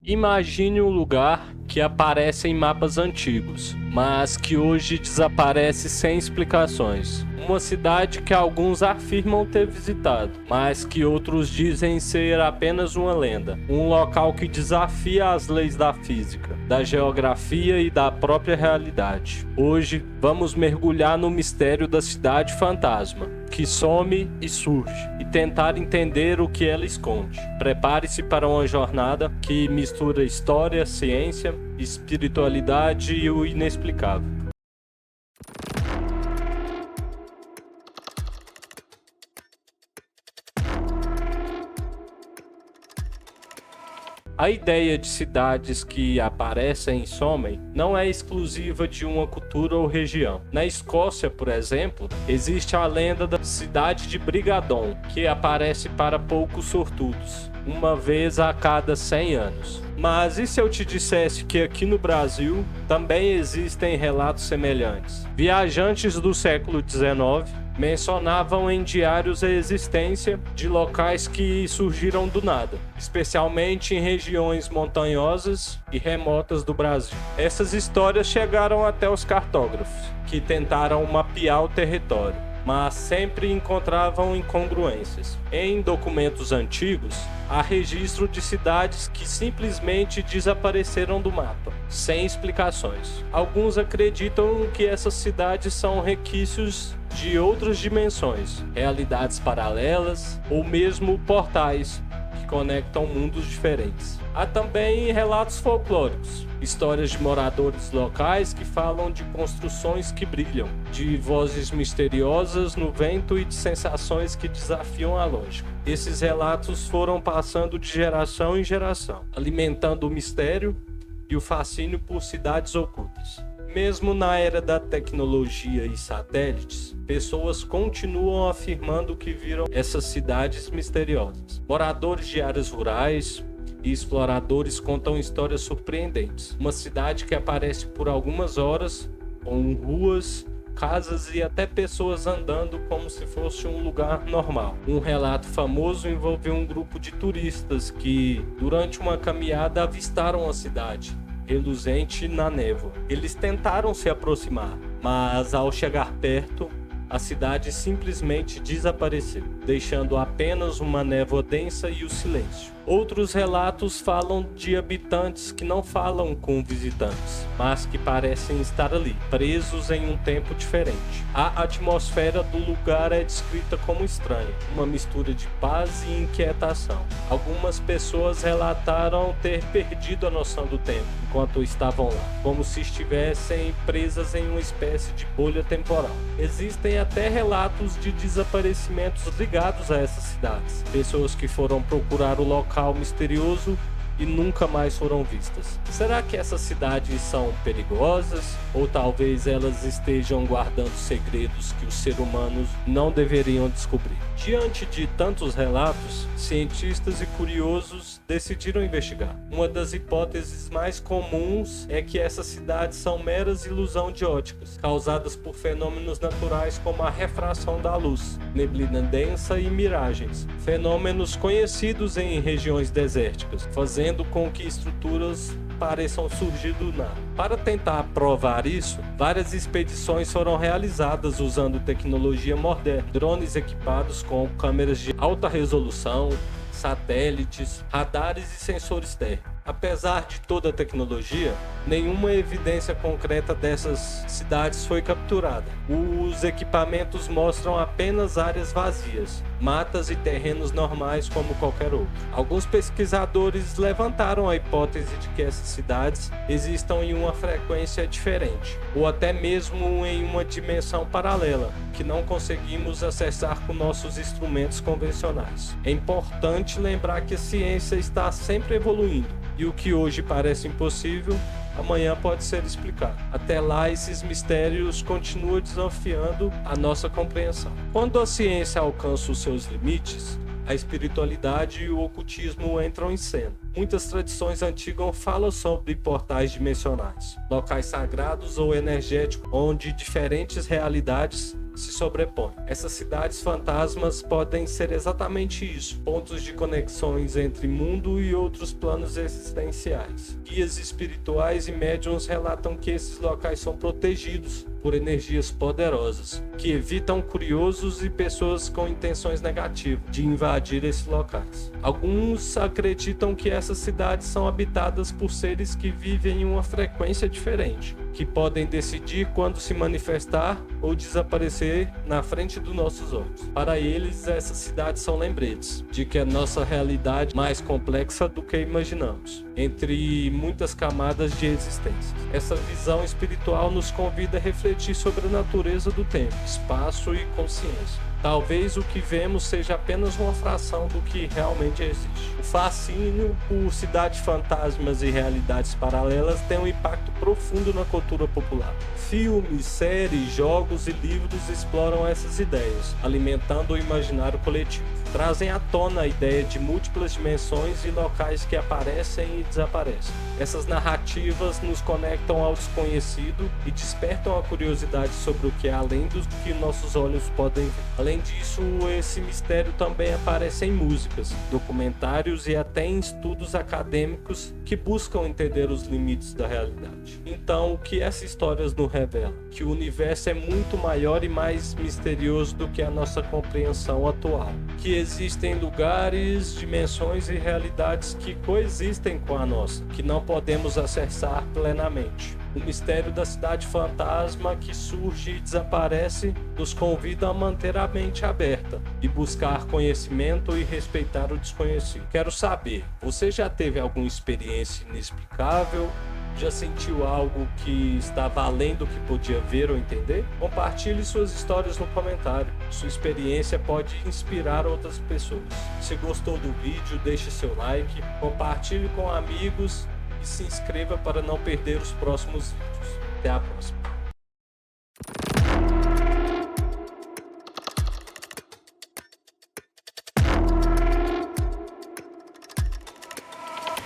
Imagine um lugar que aparece em mapas antigos, mas que hoje desaparece sem explicações. Uma cidade que alguns afirmam ter visitado, mas que outros dizem ser apenas uma lenda. Um local que desafia as leis da física, da geografia e da própria realidade. Hoje vamos mergulhar no mistério da cidade fantasma, que some e surge, e tentar entender o que ela esconde. Prepare-se para uma jornada que mistura história, ciência, espiritualidade e o inexplicável. A ideia de cidades que aparecem e somem não é exclusiva de uma cultura ou região. Na Escócia, por exemplo, existe a lenda da cidade de Brigadon, que aparece para poucos sortudos, uma vez a cada 100 anos. Mas e se eu te dissesse que aqui no Brasil também existem relatos semelhantes? Viajantes do século XIX mencionavam em diários a existência de locais que surgiram do nada, especialmente em regiões montanhosas e remotas do Brasil. Essas histórias chegaram até os cartógrafos, que tentaram mapear o território, mas sempre encontravam incongruências. Em documentos antigos, há registro de cidades que simplesmente desapareceram do mapa, sem explicações. Alguns acreditam que essas cidades são resquícios de outras dimensões, realidades paralelas ou mesmo portais que conectam mundos diferentes. Há também relatos folclóricos, histórias de moradores locais que falam de construções que brilham, de vozes misteriosas no vento e de sensações que desafiam a lógica. Esses relatos foram passando de geração em geração, alimentando o mistério e o fascínio por cidades ocultas. Mesmo na era da tecnologia e satélites, pessoas continuam afirmando que viram essas cidades misteriosas. Moradores de áreas rurais e exploradores contam histórias surpreendentes. Uma cidade que aparece por algumas horas, com ruas, casas e até pessoas andando como se fosse um lugar normal. Um relato famoso envolveu um grupo de turistas que, durante uma caminhada, avistaram a cidade reluzente na névoa. Eles tentaram se aproximar, mas ao chegar perto, a cidade simplesmente desapareceu, deixando apenas uma névoa densa e o silêncio. Outros relatos falam de habitantes que não falam com visitantes, mas que parecem estar ali, presos em um tempo diferente. A atmosfera do lugar é descrita como estranha, uma mistura de paz e inquietação. Algumas pessoas relataram ter perdido a noção do tempo enquanto estavam lá, como se estivessem presas em uma espécie de bolha temporal. Existem até relatos de desaparecimentos ligados a essas cidades, pessoas que foram procurar o local misterioso e nunca mais foram vistas. Será que essas cidades são perigosas? Ou talvez elas estejam guardando segredos que os seres humanos não deveriam descobrir? Diante de tantos relatos, cientistas e curiosos decidiram investigar. Uma das hipóteses mais comuns é que essas cidades são meras ilusões de óticas, causadas por fenômenos naturais como a refração da luz, neblina densa e miragens, fenômenos conhecidos em regiões desérticas, fazendo com que estruturas pareçam surgir do nada. Para tentar provar isso, várias expedições foram realizadas usando tecnologia moderna, drones equipados com câmeras de alta resolução, satélites, radares e sensores térmicos. Apesar de toda a tecnologia, nenhuma evidência concreta dessas cidades foi capturada. Os equipamentos mostram apenas áreas vazias, matas e terrenos normais como qualquer outro. Alguns pesquisadores levantaram a hipótese de que essas cidades existam em uma frequência diferente, ou até mesmo em uma dimensão paralela, que não conseguimos acessar com nossos instrumentos convencionais. É importante lembrar que a ciência está sempre evoluindo, e o que hoje parece impossível, amanhã pode ser explicado. Até lá, esses mistérios continuam desafiando a nossa compreensão. Quando a ciência alcança os seus limites, a espiritualidade e o ocultismo entram em cena. Muitas tradições antigas falam sobre portais dimensionais, locais sagrados ou energéticos, onde diferentes realidades se sobrepõem. Essas cidades fantasmas podem ser exatamente isso, pontos de conexões entre mundo e outros planos existenciais. Guias espirituais e médiuns relatam que esses locais são protegidos por energias poderosas, que evitam curiosos e pessoas com intenções negativas de invadir esses locais. Alguns acreditam que essas cidades são habitadas por seres que vivem em uma frequência diferente, que podem decidir quando se manifestar ou desaparecer na frente dos nossos olhos. Para eles, essas cidades são lembretes de que a nossa realidade é mais complexa do que imaginamos, entre muitas camadas de existência. Essa visão espiritual nos convida a refletir sobre a natureza do tempo, espaço e consciência. Talvez o que vemos seja apenas uma fração do que realmente existe. O fascínio por cidades fantasmas e realidades paralelas tem um impacto profundo na cultura popular. Filmes, séries, jogos e livros exploram essas ideias, alimentando o imaginário coletivo. Trazem à tona a ideia de múltiplas dimensões e locais que aparecem e desaparecem. Essas narrativas nos conectam ao desconhecido e despertam a curiosidade sobre o que é além do que nossos olhos podem ver. Além disso, esse mistério também aparece em músicas, documentários e até em estudos acadêmicos que buscam entender os limites da realidade. Então, o que essas histórias nos revelam? Que o universo é muito maior e mais misterioso do que a nossa compreensão atual. Que existem lugares, dimensões e realidades que coexistem com a nossa, que não podemos acessar plenamente. O mistério da cidade fantasma que surge e desaparece nos convida a manter a mente aberta e buscar conhecimento e respeitar o desconhecido. Quero saber, você já teve alguma experiência inexplicável? Já sentiu algo que estava além do que podia ver ou entender? Compartilhe suas histórias no comentário. Sua experiência pode inspirar outras pessoas. Se gostou do vídeo, deixe seu like, compartilhe com amigos e se inscreva para não perder os próximos vídeos. Até a próxima.